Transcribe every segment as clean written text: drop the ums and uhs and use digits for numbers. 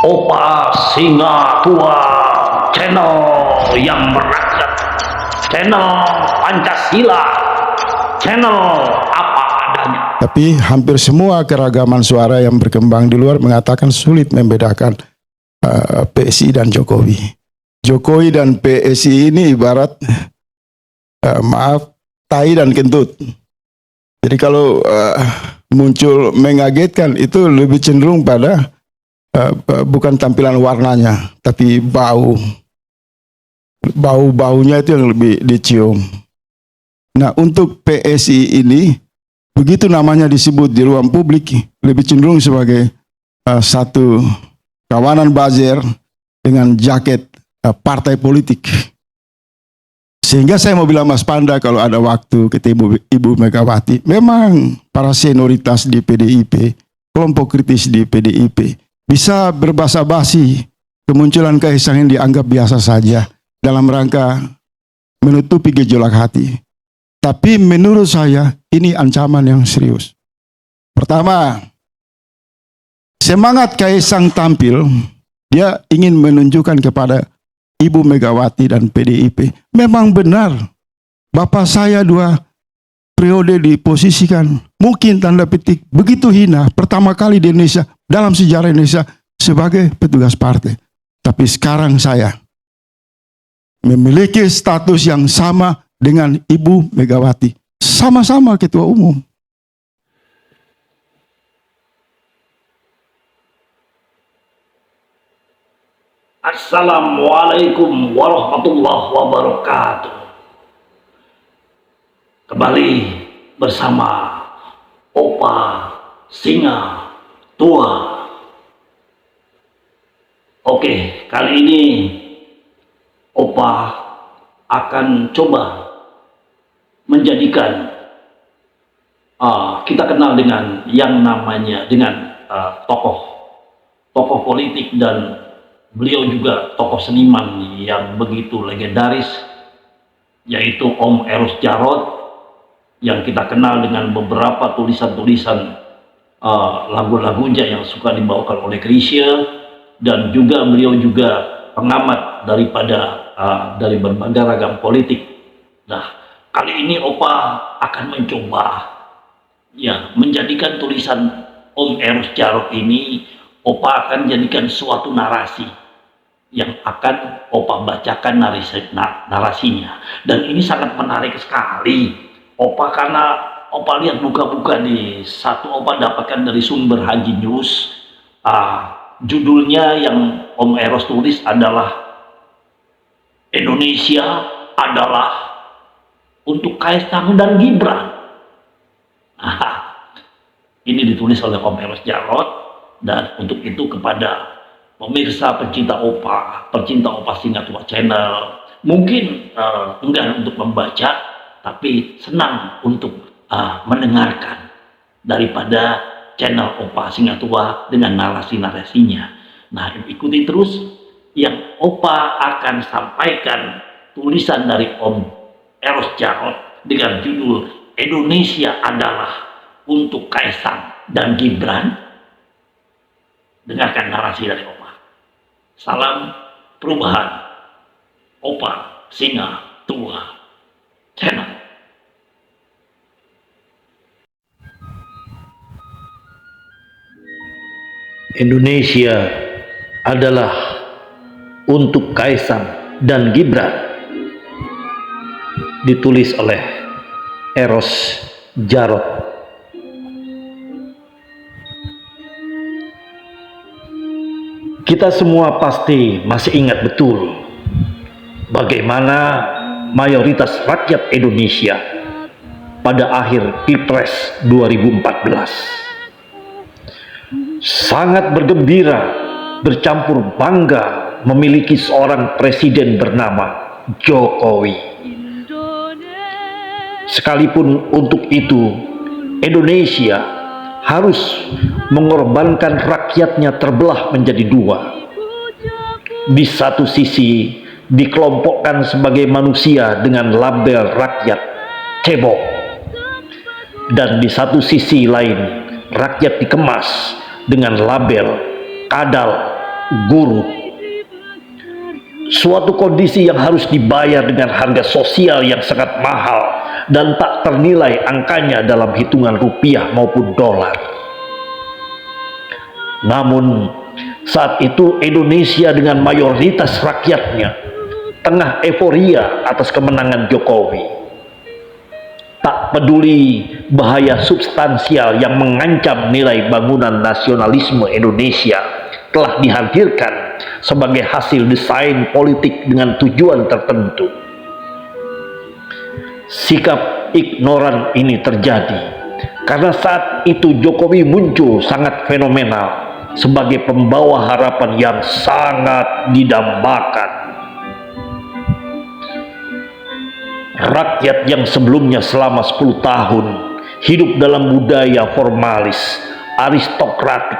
Opa Singa Tua, channel yang merakyat, channel Pancasila, channel apa adanya. Tapi hampir semua keragaman suara yang berkembang di luar mengatakan sulit membedakan PSI dan Jokowi. Jokowi dan PSI ini ibarat tai dan kentut. Jadi kalau muncul mengagetkan itu lebih cenderung pada bukan tampilan warnanya, tapi bau-baunya itu yang lebih dicium. Nah, untuk PSI ini, begitu namanya disebut di ruang publik, lebih cenderung sebagai satu kawanan buzzer dengan jaket partai politik. Sehingga saya mau bilang Mas Panda kalau ada waktu ketemu Ibu Megawati, memang para senioritas di PDIP, kelompok kritis di PDIP, bisa berbasa-basi kemunculan Kaisang yang dianggap biasa saja dalam rangka menutupi gejolak hati. Tapi menurut saya ini ancaman yang serius. Pertama, semangat Kaisang tampil, dia ingin menunjukkan kepada Ibu Megawati dan PDIP, memang benar Bapak saya 2 periode diposisikan, mungkin tanda petik, begitu hina, pertama kali di Indonesia, dalam sejarah Indonesia, sebagai petugas partai. Tapi sekarang saya memiliki status yang sama dengan Ibu Megawati. Sama-sama ketua umum. Assalamualaikum warahmatullahi wabarakatuh. Kembali bersama Opa Singa Tua. Oke, kali ini Opa akan coba menjadikan kita kenal dengan yang namanya tokoh politik, dan beliau juga tokoh seniman yang begitu legendaris, yaitu Om Eros Djarot, yang kita kenal dengan beberapa tulisan-tulisan lagu-lagunya yang suka dibawakan oleh Chrisye, dan juga beliau juga pengamat dari berbagai ragam politik. Nah, kali ini Opa akan mencoba menjadikan tulisan Om Eros Djarot ini, Opa akan jadikan suatu narasi yang akan Opa bacakan narasinya. Dan ini sangat menarik sekali Opa, karena Opa lihat buka-buka di satu Opa dapatkan dari sumber Haji News. Judulnya yang Om Eros tulis adalah Indonesia adalah untuk Kaisang dan Gibran. Ini ditulis oleh Om Eros Djarot, dan untuk itu kepada pemirsa pecinta Opa Singa Tua Channel, mungkin enggan untuk membaca, tapi senang untuk mendengarkan daripada channel Opa Singa Tua dengan narasi-narasinya. Nah, ikuti terus yang Opa akan sampaikan, tulisan dari Om Eros Djarot dengan judul Indonesia adalah untuk Kaisang dan Gibran. Dengarkan narasi dari Opa. Salam perubahan, Opa Singa Tua Channel. Indonesia adalah untuk Kaisang dan Gibran. Ditulis oleh Eros Djarot. Kita semua pasti masih ingat betul bagaimana mayoritas rakyat Indonesia pada akhir Pilpres 2014 sangat bergembira, bercampur bangga memiliki seorang presiden bernama Jokowi. Sekalipun untuk itu Indonesia harus mengorbankan rakyatnya terbelah menjadi 2. Di satu sisi dikelompokkan sebagai manusia dengan label rakyat cebong, dan di satu sisi lain rakyat dikemas dengan label kadal gurun. Suatu kondisi yang harus dibayar dengan harga sosial yang sangat mahal dan tak ternilai angkanya dalam hitungan rupiah maupun dolar. Namun saat itu Indonesia dengan mayoritas rakyatnya tengah euforia atas kemenangan Jokowi. Tak peduli bahaya substansial yang mengancam nilai bangunan nasionalisme Indonesia telah dihadirkan sebagai hasil desain politik dengan tujuan tertentu. Sikap ignoran ini terjadi karena saat itu Jokowi muncul sangat fenomenal sebagai pembawa harapan yang sangat didambakan. Rakyat yang sebelumnya selama 10 tahun hidup dalam budaya formalis, aristokratik,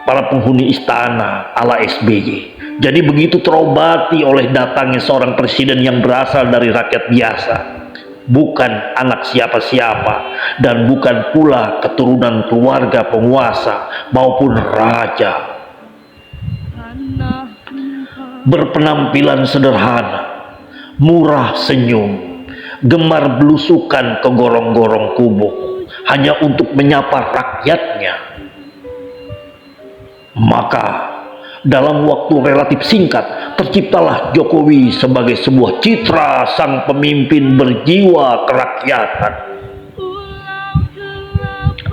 para penghuni istana ala SBY, jadi begitu terobati oleh datangnya seorang presiden yang berasal dari rakyat biasa, bukan anak siapa-siapa dan bukan pula keturunan keluarga penguasa maupun raja. Berpenampilan sederhana, murah senyum, gemar belusukan ke gorong-gorong kumuh hanya untuk menyapa rakyatnya. Maka dalam waktu relatif singkat terciptalah Jokowi sebagai sebuah citra sang pemimpin berjiwa kerakyatan.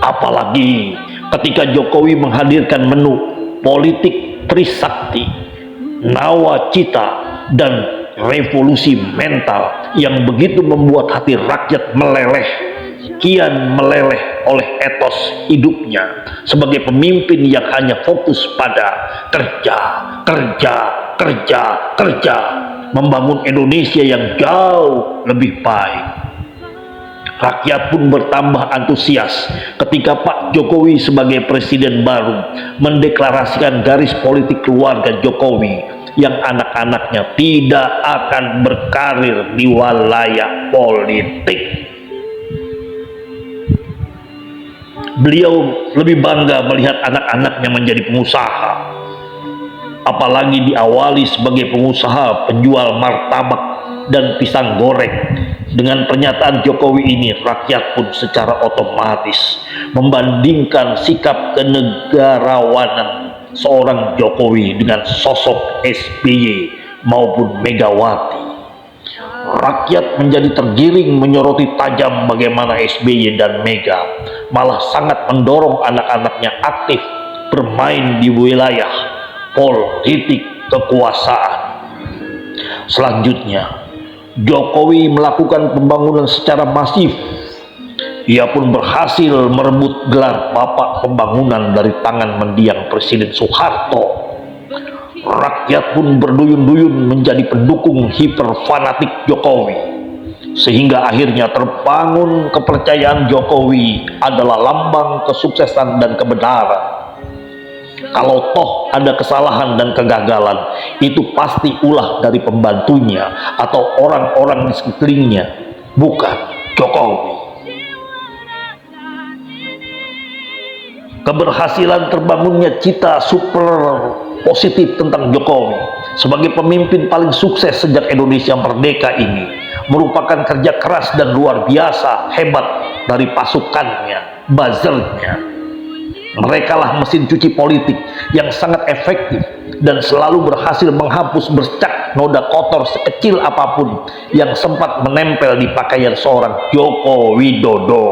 Apalagi ketika Jokowi menghadirkan menu politik Trisakti, nawacita, dan revolusi mental yang begitu membuat hati rakyat meleleh, kian meleleh oleh etos hidupnya sebagai pemimpin yang hanya fokus pada kerja, kerja, kerja, kerja, membangun Indonesia yang jauh lebih baik. Rakyat pun bertambah antusias ketika Pak Jokowi sebagai presiden baru mendeklarasikan garis politik keluarga Jokowi yang anak-anaknya tidak akan berkarir di wilayah politik. Beliau lebih bangga melihat anak-anaknya menjadi pengusaha, apalagi diawali sebagai pengusaha penjual martabak dan pisang goreng. Dengan pernyataan Jokowi ini, rakyat pun secara otomatis membandingkan sikap kenegarawanan seorang Jokowi dengan sosok SBY maupun Megawati. Rakyat menjadi tergiring menyoroti tajam bagaimana SBY dan Mega malah sangat mendorong anak-anaknya aktif bermain di wilayah politik kekuasaan. Selanjutnya, Jokowi melakukan pembangunan secara masif. Ia pun berhasil merebut gelar Bapak Pembangunan dari tangan mendiang Presiden Soeharto. Rakyat pun berduyun-duyun menjadi pendukung hiperfanatik Jokowi, sehingga akhirnya terbangun kepercayaan Jokowi adalah lambang kesuksesan dan kebenaran. Kalau toh ada kesalahan dan kegagalan, itu pasti ulah dari pembantunya atau orang-orang di sekelilingnya, bukan Jokowi. Keberhasilan terbangunnya cita super positif tentang Jokowi sebagai pemimpin paling sukses sejak Indonesia merdeka ini merupakan kerja keras dan luar biasa hebat dari pasukannya, buzzernya. Mereka lah mesin cuci politik yang sangat efektif dan selalu berhasil menghapus bercak noda kotor sekecil apapun yang sempat menempel di pakaian seorang Joko Widodo,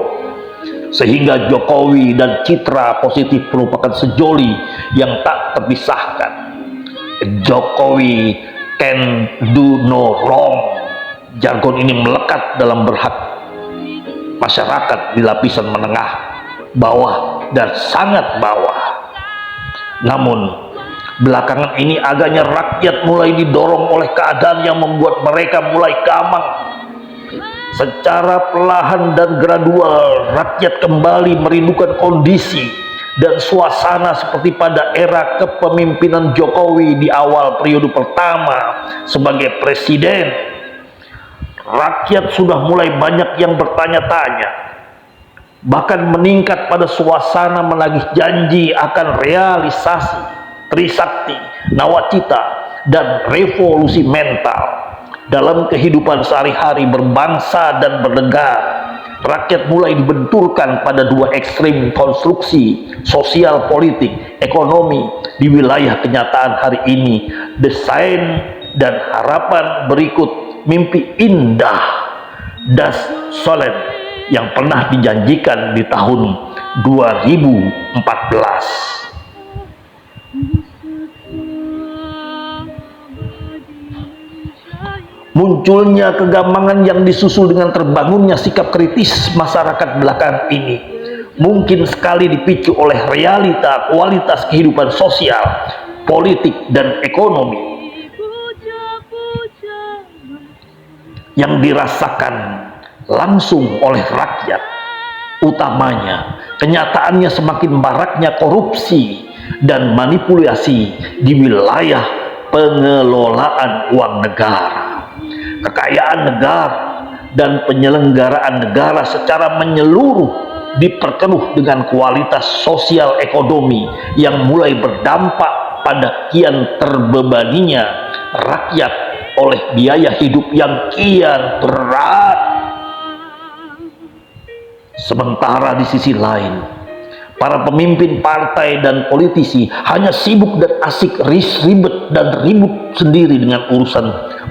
sehingga Jokowi dan citra positif merupakan sejoli yang tak terpisahkan. Jokowi can do no wrong. Jargon ini melekat dalam berhak masyarakat di lapisan menengah, bawah, dan sangat bawah. Namun belakangan ini agaknya rakyat mulai didorong oleh keadaan yang membuat mereka mulai gamang. Secara perlahan dan gradual rakyat kembali merindukan kondisi dan suasana seperti pada era kepemimpinan Jokowi di awal periode pertama sebagai presiden. Rakyat sudah mulai banyak yang bertanya-tanya, bahkan meningkat pada suasana menagih janji akan realisasi. Trisakti, Nawacita, dan revolusi mental. Dalam kehidupan sehari-hari berbangsa dan bernegara, rakyat mulai dibenturkan pada dua ekstrim konstruksi sosial, politik, ekonomi di wilayah kenyataan hari ini. Desain dan harapan berikut mimpi indah Das Solen yang pernah dijanjikan di tahun 2014. Munculnya kegampangan yang disusul dengan terbangunnya sikap kritis masyarakat belakangan ini mungkin sekali dipicu oleh realita kualitas kehidupan sosial, politik, dan ekonomi yang dirasakan langsung oleh rakyat. Utamanya, kenyataannya semakin maraknya korupsi dan manipulasi di wilayah pengelolaan uang negara. Kekayaan negara dan penyelenggaraan negara secara menyeluruh diperkeruh dengan kualitas sosial ekonomi yang mulai berdampak pada kian terbebaninya rakyat oleh biaya hidup yang kian berat. Sementara di sisi lain, para pemimpin partai dan politisi hanya sibuk dan asik ribet dan ribut sendiri dengan urusan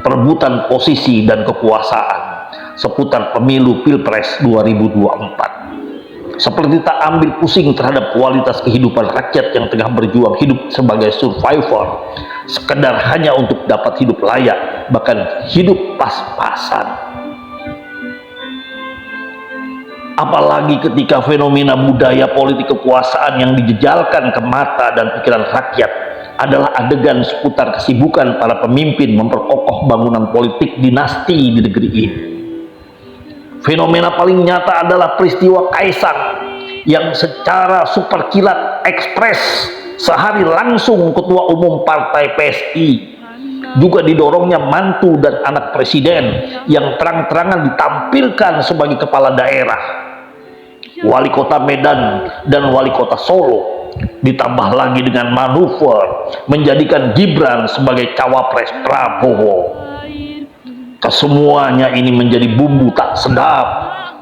perebutan posisi dan kekuasaan seputar pemilu Pilpres 2024. Seperti tak ambil pusing terhadap kualitas kehidupan rakyat yang tengah berjuang hidup sebagai survivor, sekedar hanya untuk dapat hidup layak, bahkan hidup pas-pasan. Apalagi ketika fenomena budaya politik kekuasaan yang dijejalkan ke mata dan pikiran rakyat adalah adegan seputar kesibukan para pemimpin memperkokoh bangunan politik dinasti di negeri ini. Fenomena paling nyata adalah peristiwa Kaisang yang secara super kilat ekspres sehari langsung Ketua Umum Partai PSI, juga didorongnya mantu dan anak presiden yang terang-terangan ditampilkan sebagai kepala daerah, wali kota Medan dan wali kota Solo, ditambah lagi dengan manuver menjadikan Gibran sebagai cawapres Prabowo. Kesemuanya ini menjadi bumbu tak sedap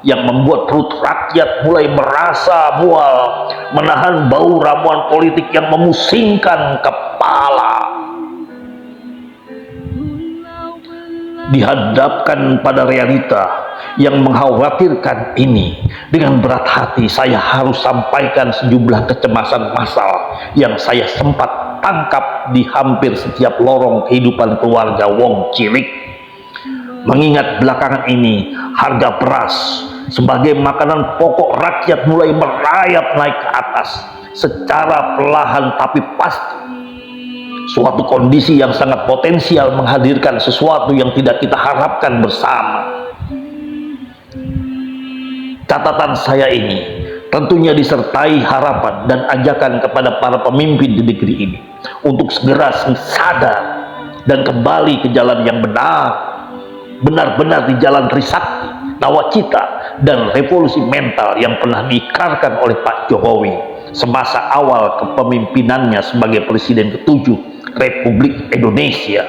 yang membuat perut rakyat mulai merasa mual, menahan bau ramuan politik yang memusingkan kepala. Dihadapkan pada realita yang mengkhawatirkan ini, dengan berat hati saya harus sampaikan sejumlah kecemasan massal yang saya sempat tangkap di hampir setiap lorong kehidupan keluarga Wong Cilik. Mengingat belakangan ini harga beras sebagai makanan pokok rakyat mulai merayap naik ke atas secara perlahan tapi pasti. Suatu kondisi yang sangat potensial menghadirkan sesuatu yang tidak kita harapkan bersama. Catatan saya ini tentunya disertai harapan dan ajakan kepada para pemimpin di negeri ini untuk segera sadar dan kembali ke jalan yang benar-benar di jalan Trisakti, Nawacita, dan revolusi mental yang pernah diikrarkan oleh Pak Jokowi semasa awal kepemimpinannya sebagai Presiden ke-7 Republik Indonesia.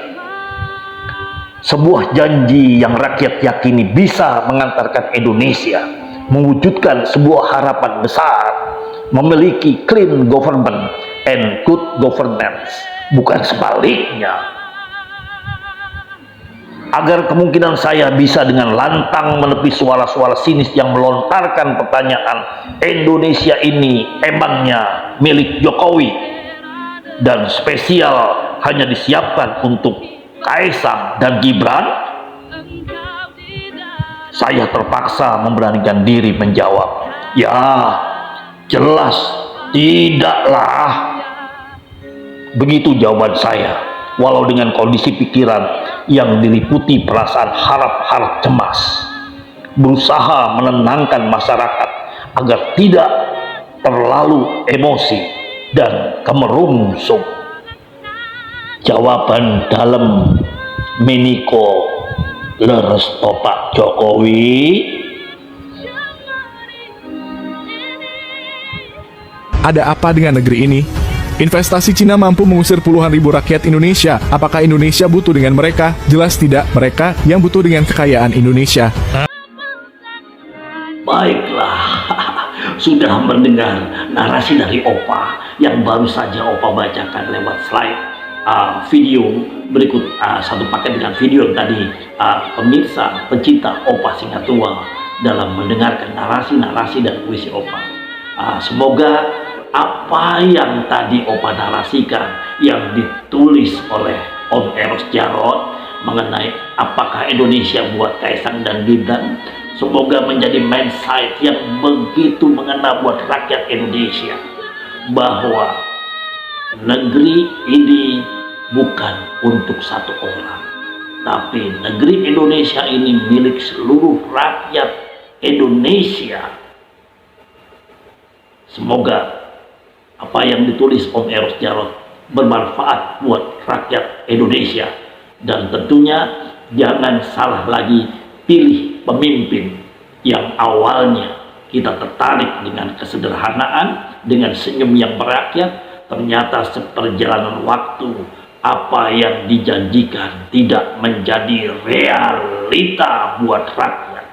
Sebuah janji yang rakyat yakini bisa mengantarkan Indonesia mewujudkan sebuah harapan besar, memiliki clean government and good governance, bukan sebaliknya. Agar kemungkinan saya bisa dengan lantang menepis suara-suara sinis yang melontarkan pertanyaan, Indonesia ini emangnya milik Jokowi dan spesial hanya disiapkan untuk Kaisang dan Gibran? Saya terpaksa memberanikan diri menjawab, ya jelas tidaklah. Begitu jawaban saya, walau dengan kondisi pikiran yang diliputi perasaan harap-harap cemas, berusaha menenangkan masyarakat agar tidak terlalu emosi dan kemerungsung. Jawaban dalam meniko leresto Pak Jokowi. Ada apa dengan negeri ini? Investasi Cina mampu mengusir puluhan ribu rakyat Indonesia. Apakah Indonesia butuh dengan mereka? Jelas tidak, mereka yang butuh dengan kekayaan Indonesia. Baiklah, sudah mendengar narasi dari Opa yang baru saja Opa bacakan lewat slide video berikut. Satu paket dengan video yang tadi pemirsa pecinta Opa Singatua dalam mendengarkan narasi-narasi dan puisi Opa. Semoga apa yang tadi Opa narasikan yang ditulis oleh Om Eros Djarot mengenai apakah Indonesia buat Kaisang dan Gibran, semoga menjadi mindset yang begitu mengena buat rakyat Indonesia, bahwa negeri ini bukan untuk satu orang, tapi negeri Indonesia ini milik seluruh rakyat Indonesia. Semoga apa yang ditulis Om Eros Djarot bermanfaat buat rakyat Indonesia, dan tentunya jangan salah lagi pilih pemimpin yang awalnya kita tertarik dengan kesederhanaan, dengan senyum yang merakyat. Ternyata seperjalanan waktu apa yang dijanjikan tidak menjadi realita buat rakyat.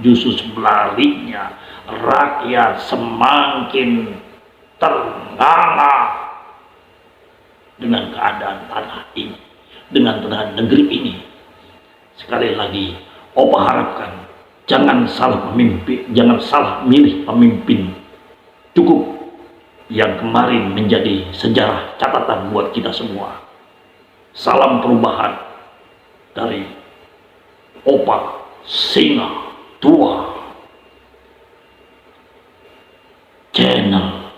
Justru sebaliknya, rakyat semakin ternganga dengan keadaan tanah ini, dengan tanah negeri ini. Sekali lagi, Opa harapkan jangan salah pemimpin, jangan salah milih pemimpin. Cukup yang kemarin menjadi sejarah catatan buat kita semua. Salam perubahan dari Opa Singatua Channel.